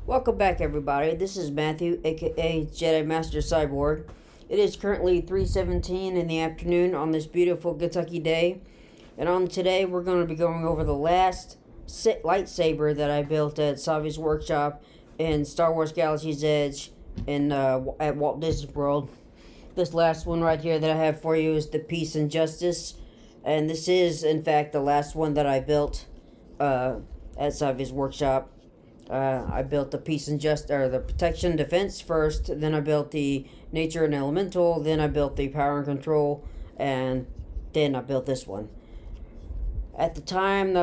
Welcome back, everybody. This is Matthew, aka Jedi Master Cyborg. It is currently 3:17 in the afternoon on this beautiful Kentucky day, and on today we're going to be going over the last lightsaber that I built at Savi's workshop in Star Wars Galaxy's Edge at Walt Disney World. This last one right here that I have for you is the Peace and Justice, and this is in fact the last one that I built at Savi's workshop. I built the the protection defense first. Then I built the nature and elemental. Then I built the power and control, and then I built this one. At the time,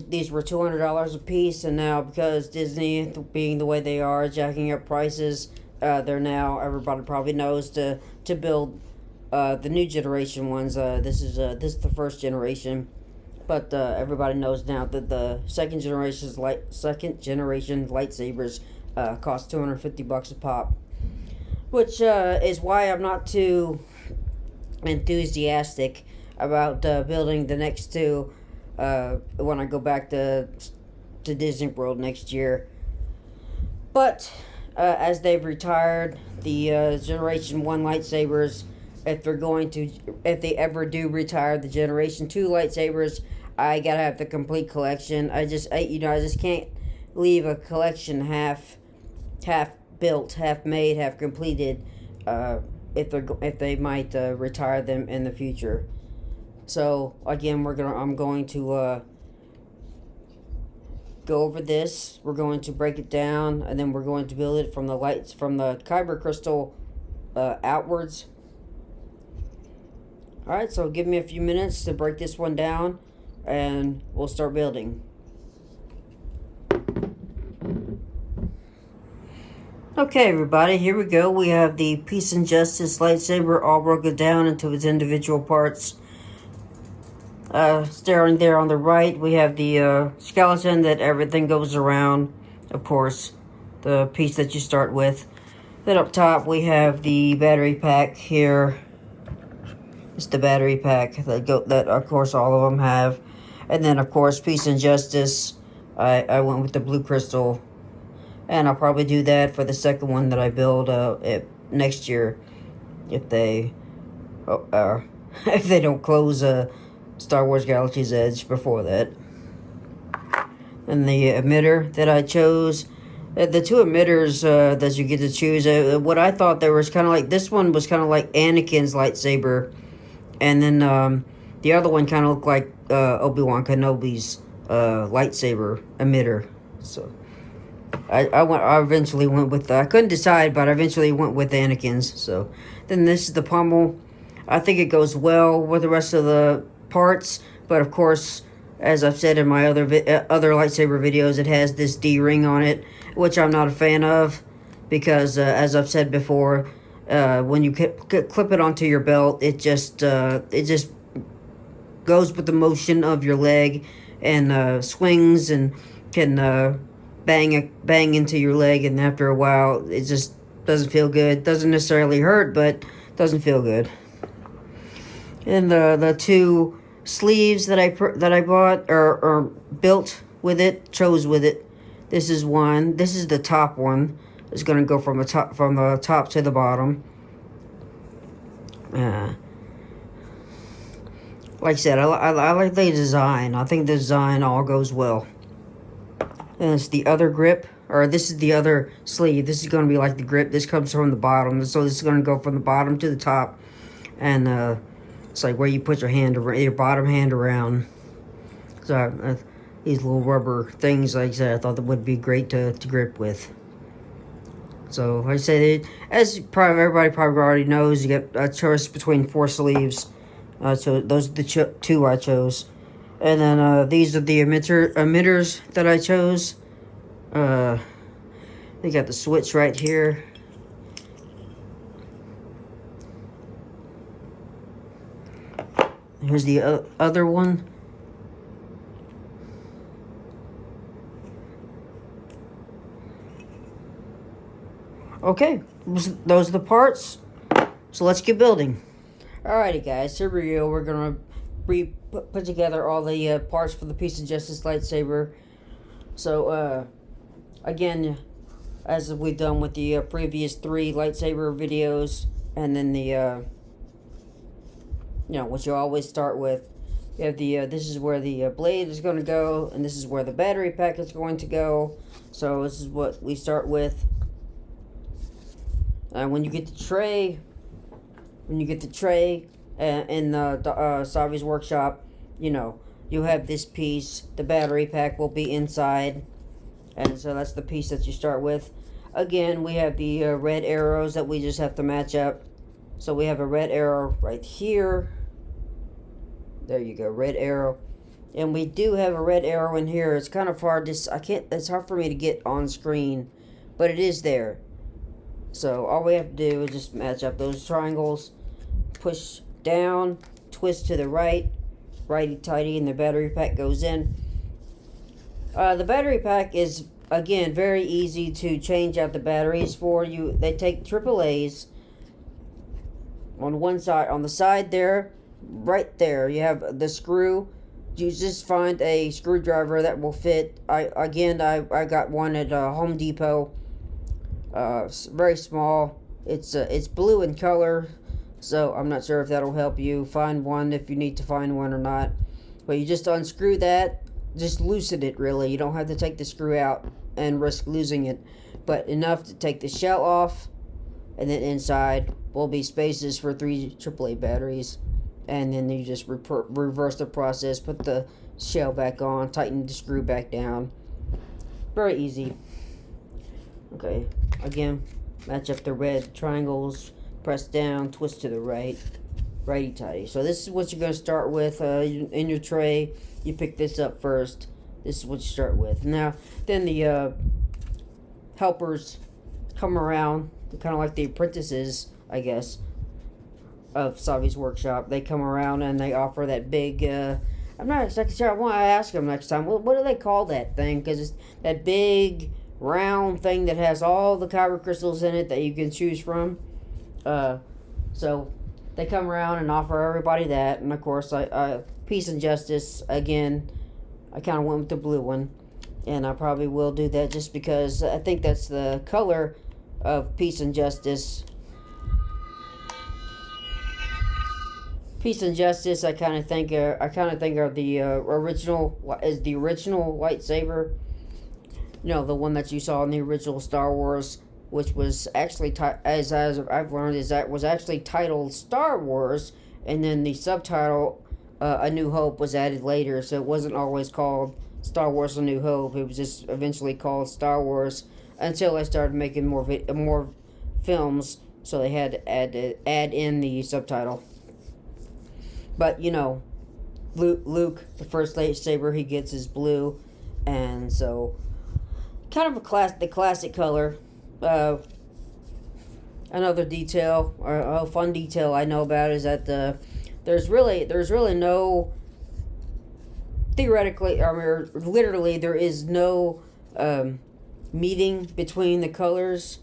these were $200 a piece, and now because Disney, being the way they are, jacking up prices, they're now, everybody probably knows, to build the new generation ones. This is the first generation. But everybody knows now that the second generation lightsabers cost $250 a pop, which is why I'm not too enthusiastic about building the next two when I go back to Disney World next year. But as they've retired the Generation 1 lightsabers, if they ever do retire the Generation 2 lightsabers, I gotta have the complete collection. I just can't leave a collection half built, half made, half completed. If they might retire them in the future. So again, I'm going to go over this. We're going to break it down, and then we're going to build it from the kyber crystal outwards. All right, so give me a few minutes to break this one down, and we'll start building. Okay, everybody, here we go. We have the Peace and Justice lightsaber all broken down into its individual parts. Starting there on the right, we have the skeleton that everything goes around. Of course, the piece that you start with. Then up top, we have the battery pack here. It's the battery pack that of course all of them have. And then of course Peace and Justice, I went with the blue crystal, and I'll probably do that for the second one that I build next year, if they if they don't close Star Wars Galaxy's Edge before that. And the emitter that I chose, the two emitters that you get to choose, what I thought there was kind of like, this one was kind of like Anakin's lightsaber. And then the other one kind of looked like Obi-Wan Kenobi's lightsaber emitter. So I eventually went with I couldn't decide, but I eventually went with Anakin's. So then this is the pommel. I think it goes well with the rest of the parts, but of course, as I've said in my other lightsaber videos, it has this D-ring on it, which I'm not a fan of, because as I've said before, when you clip it onto your belt, it just goes with the motion of your leg, and swings and can bang into your leg, and after a while it just doesn't feel good. Doesn't necessarily hurt, but doesn't feel good. And the two sleeves that I bought or built with it, chose with it. This is one. This is the top one. It's going to go from the top to the bottom. Like I said, I like the design. I think the design all goes well. And it's the other grip, or this is the other sleeve. This is going to be like the grip. This comes from the bottom, so this is going to go from the bottom to the top, and it's like where you put your bottom hand around. So these little rubber things, like I said, I thought that would be great to grip with. So like I said, as everybody probably already knows, you get a choice between 4 sleeves. So those are the two I chose. And then these are the emitters that I chose. They got the switch right here. Here's the other one. Okay, those are the parts. So let's get building. Alrighty, guys, here we go. We're gonna put together all the parts for the Peace and Justice lightsaber. So again, as we've done with the previous 3 lightsaber videos, and then the what you always start with. You have the this is where the blade is going to go, and this is where the battery pack is going to go. So this is what we start with. When you get the tray, in Savi's workshop, you have this piece. The battery pack will be inside, and so that's the piece that you start with. Again, we have the red arrows that we just have to match up. So we have a red arrow right here. There you go, red arrow. And we do have a red arrow in here. It's kind of hard it's hard for me to get on screen, but it is there. So all we have to do is just match up those triangles, push down, twist to the right, righty-tighty, and the battery pack goes in. The battery pack is, again, very easy to change out the batteries for you. They take AAAs on one side. On the side there, right there, you have the screw. You just find a screwdriver that will fit. I got one at Home Depot. Very small. It's blue in color, so I'm not sure if that'll help you find one, if you need to find one or not. But you just unscrew that, just loosen it. Really, you don't have to take the screw out and risk losing it, but enough to take the shell off, and then inside will be spaces for 3 AAA batteries. And then you just reverse the process, put the shell back on, tighten the screw back down. Very easy. Okay, again, match up the red triangles, press down, twist to the right, righty-tighty. So this is what you're going to start with in your tray. You pick this up first. This is what you start with. Now, then the helpers come around, kind of like the apprentices, I guess, of Savi's workshop. They come around and they offer that big, I'm not exactly sure, I want to ask them next time, what do they call that thing? Because it's that big round thing that has all the kyber crystals in it that you can choose from. So they come around and offer everybody that, and of course, Peace and Justice, again, I kind of went with the blue one, and I probably will do that just because I think that's the color of Peace and Justice. Peace and Justice, I kind of think are the original lightsaber. The one that you saw in the original Star Wars, which was actually as I've learned, was actually titled Star Wars, and then the subtitle A New Hope was added later, so it wasn't always called Star Wars A New Hope. It was just eventually called Star Wars until they started making more films, so they had to add in the subtitle. But Luke, the first lightsaber he gets is blue, and so kind of the classic color. Another detail, or a fun detail I know about, is that there's really no, theoretically, or literally, there is no meaning between the colors.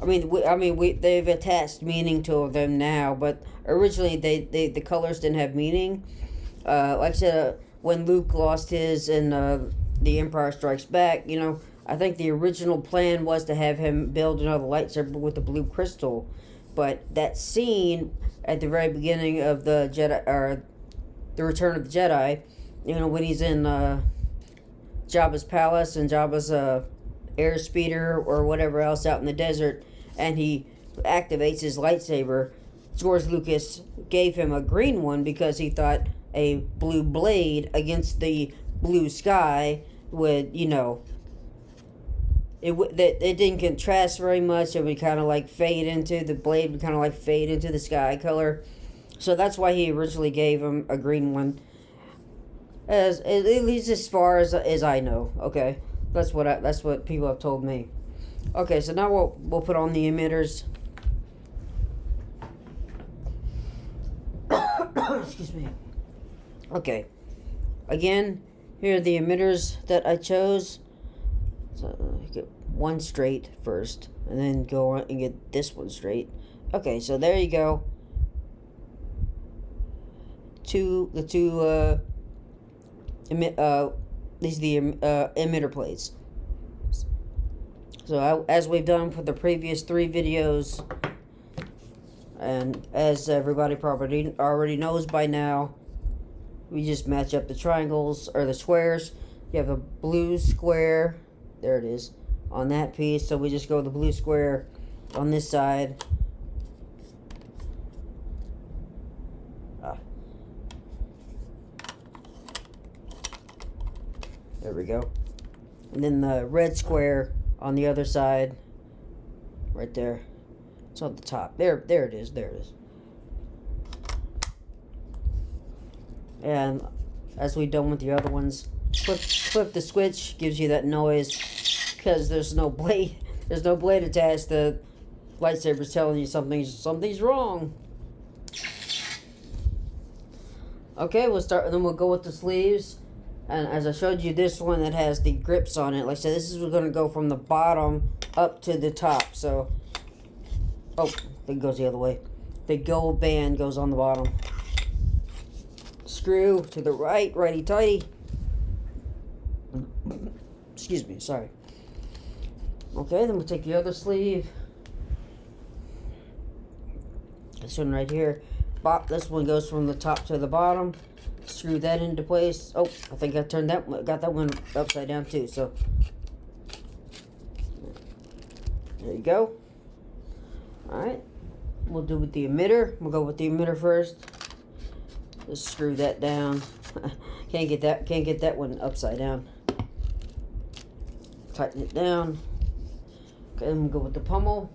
They've attached meaning to them now, but originally the colors didn't have meaning. Like I said, when Luke lost his in The Empire Strikes Back, I think the original plan was to have him build another lightsaber with the blue crystal, but that scene at the very beginning of the Jedi, or the Return of the Jedi, when he's in Jabba's palace and Jabba's airspeeder or whatever else out in the desert, and he activates his lightsaber, George Lucas gave him a green one because he thought a blue blade against the blue sky would, it didn't contrast very much. It would kind of like fade into the blade, would kind of like fade into the sky color. So that's why he originally gave him a green one. At least as far as I know. Okay, that's what people have told me. Okay, so now we'll put on the emitters. Excuse me. Okay. Again, here are the emitters that I chose. So get one straight first, and then go on and get this one straight. Okay, so there you go. The two these are the emitter plates. So as we've done for the previous 3 videos, and as everybody probably already knows by now, we just match up the triangles, or the squares. You have a blue square, there it is, on that piece. So we just go with the blue square on this side. There we go. And then the red square on the other side, right there. It's on the top. There it is. There it is. And as we've done with the other ones, flip the switch, gives you that noise because there's no blade. There's no blade attached. The lightsaber's telling you something's wrong. Okay, we'll start, and then we'll go with the sleeves. And as I showed you, this one that has the grips on it, like I said, this is going to go from the bottom up to the top. So, oh, it goes the other way. The gold band goes on the bottom. Screw to the right, righty-tighty. Excuse me, sorry. Okay, then we'll take the other sleeve. This one right here. This one goes from the top to the bottom. Screw that into place. Oh, I think I turned that one, got that one upside down too. So there you go. All right, we'll do with the emitter. We'll go with the emitter first. Just screw that down. Can't get that one upside down. Tighten it down. Okay, then we'll go with the pommel.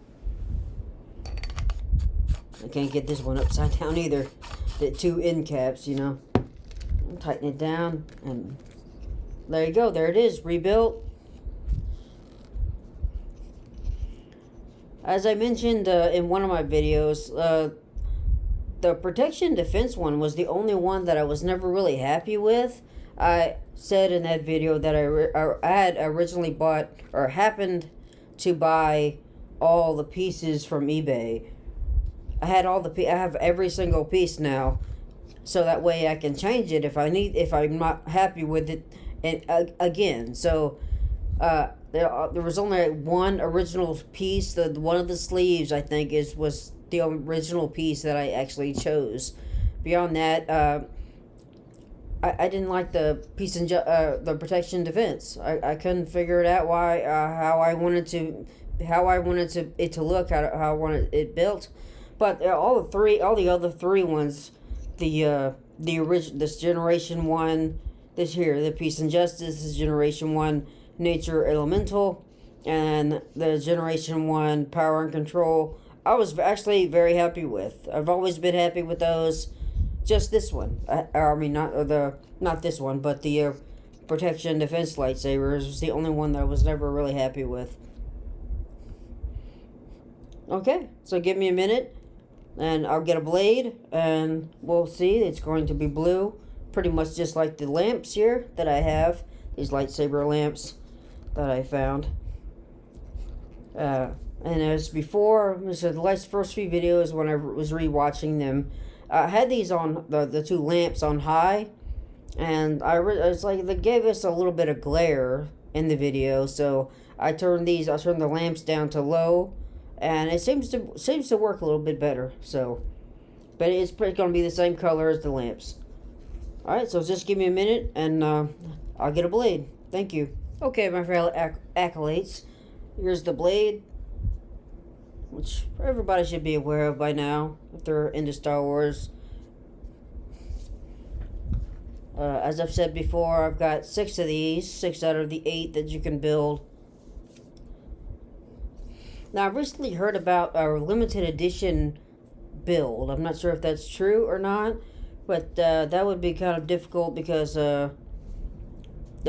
I can't get this one upside down either. The 2 end caps, you know. Tighten it down, and there you go. There it is, rebuilt. As I mentioned in one of my videos, the protection defense one was the only one that I was never really happy with. I said in that video that I had originally bought, or happened to buy, all the pieces from eBay. I have every single piece now, so that way I can change it if I'm not happy with it, and again. So there was only one original piece. One of the sleeves, I think, was the original piece that I actually chose. Beyond that, I didn't like the piece in the protection defense. I couldn't figure it out how I wanted it to look, how I wanted it built. But all the other 3 ones, the original, this Generation 1, this here, the Peace and Justice is Generation 1 Nature Elemental, and the Generation 1 Power and Control, I was actually very happy with. I've always been happy with those. Just this one. I mean, not this one, but the Protection Defense lightsabers was the only one that I was never really happy with. Okay, so give me a minute, and I'll get a blade, and we'll see. It's going to be blue, pretty much just like the lamps here that I have, these lightsaber lamps that I found. And as before, so the first few videos when I was rewatching them, I had these on, the 2 lamps on high, and it's like they gave us a little bit of glare in the video, so I turned the lamps down to low, and it seems to work a little bit better. So, but it's going to be the same color as the lamps. All right, so just give me a minute, and I'll get a blade. Thank you. Okay, my fellow acolytes, here's the blade, which everybody should be aware of by now if they're into Star Wars. As I've said before, I've got 6 of these, 6 out of the 8 that you can build. Now, I recently heard about a limited edition build. I'm not sure if that's true or not, but that would be kind of difficult because the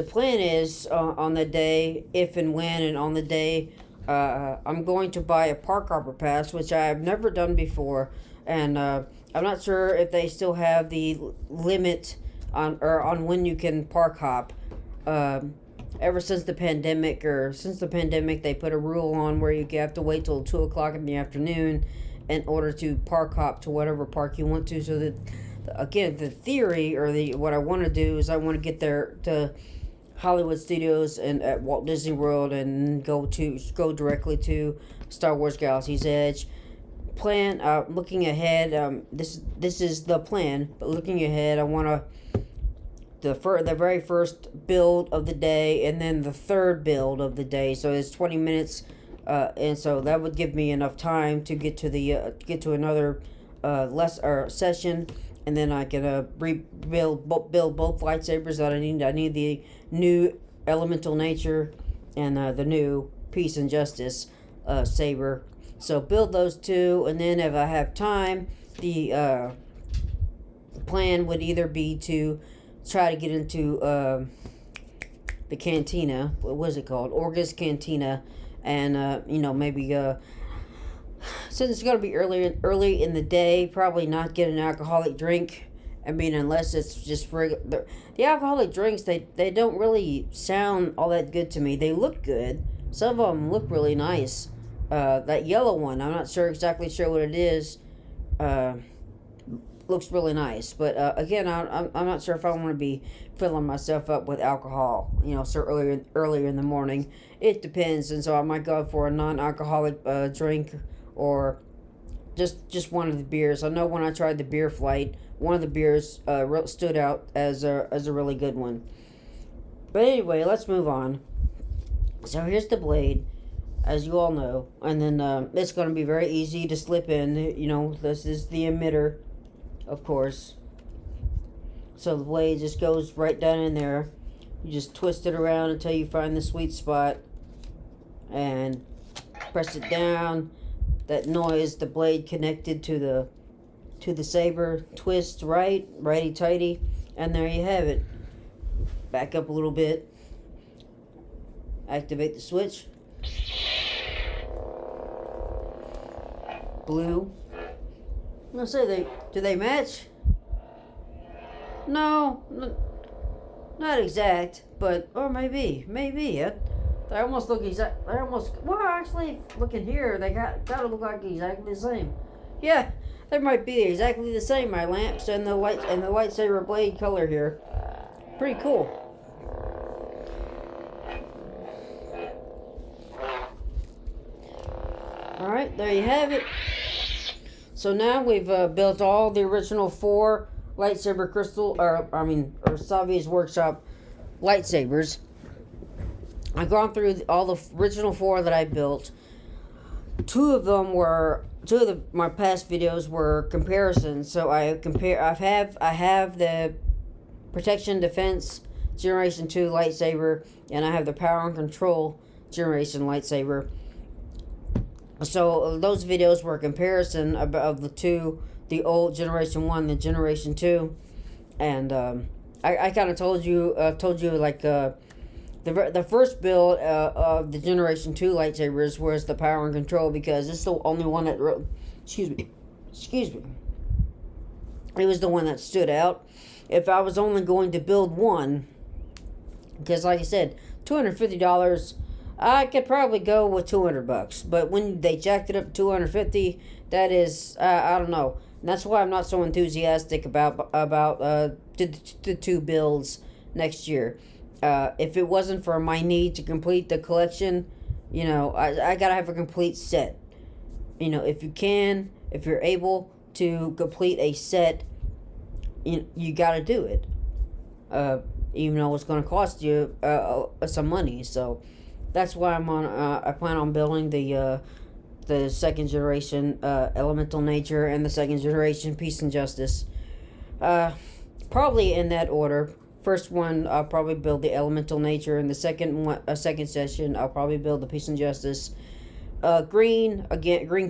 plan is on the day, if and when, and on the day, I'm going to buy a park hopper pass, which I've never done before, and I'm not sure if they still have the limit on when you can park hop. Ever since the pandemic, they put a rule on where you have to wait till 2 o'clock in the afternoon in order to park hop to whatever park you want to. So that, again, the theory, or what I want to do is I want to get there to Hollywood Studios and at Walt Disney World and go directly to Star Wars Galaxy's Edge. Plan looking ahead. This is the plan, but looking ahead, I want to the very first build of the day and then the third build of the day. So it's 20 minutes, and so that would give me enough time to get to the another session, and then I can build both lightsabers that I need. I need the new elemental nature and the new peace and justice saber. So build those two, and then if I have time, the plan would either be to try to get into the cantina. What was it called? Orga's Cantina, and maybe since it's going to be early in the day, probably not get an alcoholic drink. I mean, unless it's just regular. The alcoholic drinks, they don't really sound all that good to me. They look good. Some of them look really nice. That yellow one, I'm not exactly sure what it is. Looks really nice, but again, I'm not sure if I want to be filling myself up with alcohol, so earlier in the morning. It depends, and so I might go for a non-alcoholic drink, or just one of the beers. I know when I tried the beer flight, one of the beers stood out as a really good one. But anyway, let's move on. So here's the blade, as you all know, and then it's going to be very easy to slip in. This is the emitter, of course. So the blade just goes right down in there. You just twist it around until you find the sweet spot and press it down. That noise, the blade connected to the saber, twist righty tighty, and there you have it. Back up a little bit. Activate the switch. Blue. I'm gonna say do they match? No, not exact, but or maybe. They almost look exact. Well, actually, looking here, they gotta look like exactly the same. Yeah, they might be exactly the same. My lamps and the lightsaber blade color here, pretty cool. All right, there you have it. So now we've built all the original 4 lightsaber crystal, or Savi's Workshop lightsabers. I've gone through all the original 4 that I built. Two of my past videos were comparisons. So I have the Protection Defense Generation 2 lightsaber, and I have the Power and Control Generation lightsaber. So those videos were a comparison of the two, the old Generation 1, the Generation 2, and I kind of told you like the first build of the Generation 2 lightsabers was the Power and Control, because it's the only one that excuse me, it was the one that stood out. If I was only going to build one, because like I said, $250. I could probably go with $200, but when they jacked it up to $250, that is, I don't know. And that's why I'm not so enthusiastic about the 2 builds next year. If it wasn't for my need to complete the collection, I gotta have a complete set. If you're able to complete a set, you gotta do it. Even though it's gonna cost you some money, so. That's why I plan on building the second generation elemental nature and the second generation peace and justice. Probably in that order. First one, I'll probably build the elemental nature, and the second session, I'll probably build the peace and justice. Green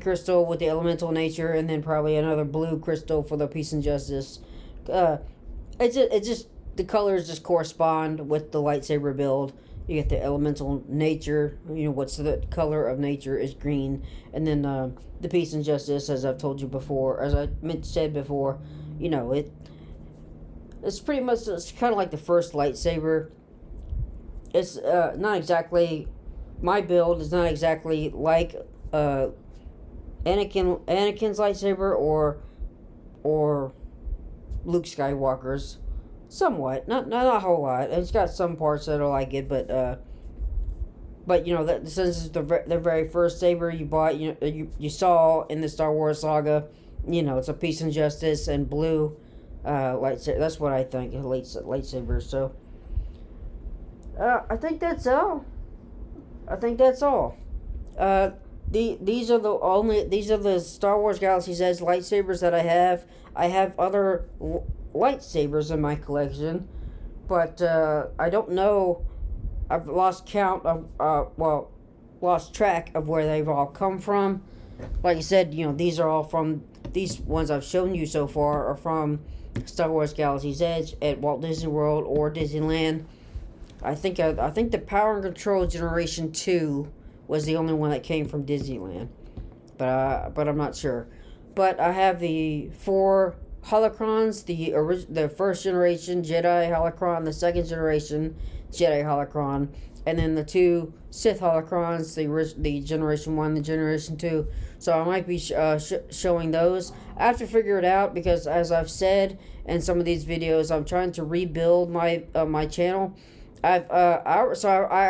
crystal with the elemental nature, and then probably another blue crystal for the peace and justice. It's just the colors just correspond with the lightsaber build. You get the elemental nature, what's the color of nature is green. And then the peace and justice, as I've told you before, as I said before, it's pretty much, it's kind of like the first lightsaber. It's not exactly, my build is not exactly like Anakin's lightsaber or Luke Skywalker's. somewhat, not a whole lot. It's got some parts that are like it, but you know that since it's the very first saber you bought, you saw in the Star Wars saga, you know, it's a peace and justice and blue lightsaber. That's what I think, lightsabers. So I think that's all. I think that's all. These are the Star Wars Galaxy's Edge lightsabers that I have. I have other lightsabers in my collection, but I don't know. I've lost count of lost track of where they've all come from. Like I said, you know, these are all from these ones I've shown you so far are from Star Wars Galaxy's Edge at Walt Disney World or Disneyland. I think the Power and Control Generation 2 was the only one that came from Disneyland, but I'm not sure. But I have the 4 holocrons, the first generation Jedi holocron, the second generation Jedi holocron, and then the 2 Sith holocrons, the Generation 1, the Generation 2. So I might be showing those. I have to figure it out because, as I've said in some of these videos, I'm trying to rebuild my my channel. I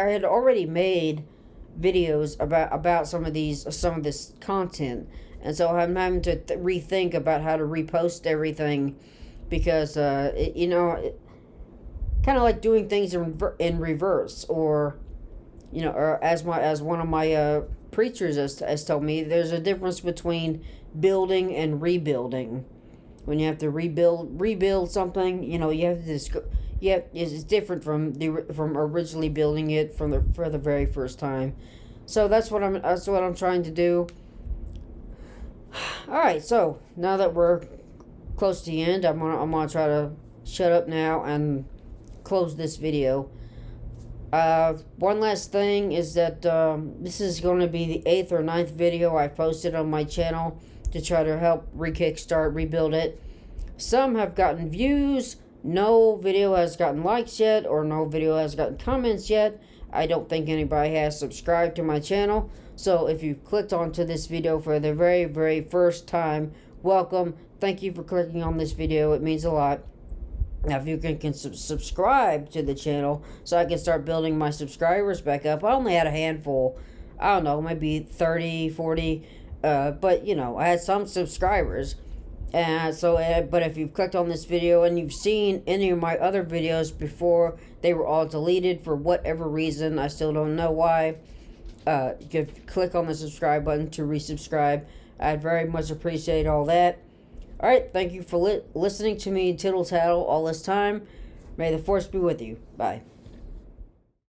had already made videos about some of this content, and so I'm having to rethink about how to repost everything because you know, kind of like doing things in reverse, or you know, or as one of my preachers has told me, there's a difference between building and rebuilding. When you have to rebuild something, you know, you have to it's different from originally building it for the very first time. So that's what I'm trying to do. All right, so now that we're close to the end, I'm gonna try to shut up now and close this video. One last thing is that this is going to be the 8th or 9th video I posted on my channel to try to help rebuild it. Some have gotten views. No video has gotten likes yet, or no video has gotten comments yet. I don't think anybody has subscribed to my channel. So if you've clicked onto this video for the very, very first time, welcome. Thank you for clicking on this video. It means a lot. Now, if you can subscribe to the channel so I can start building my subscribers back up. I only had a handful. I don't know, maybe 30, 40. But, you know, I had some subscribers. And so, but if you've clicked on this video and you've seen any of my other videos before, they were all deleted for whatever reason. I still don't know why. You can click on the subscribe button to resubscribe. I'd very much appreciate all that. Alright, thank you for listening to me tittle tattle all this time. May the force be with you. Bye.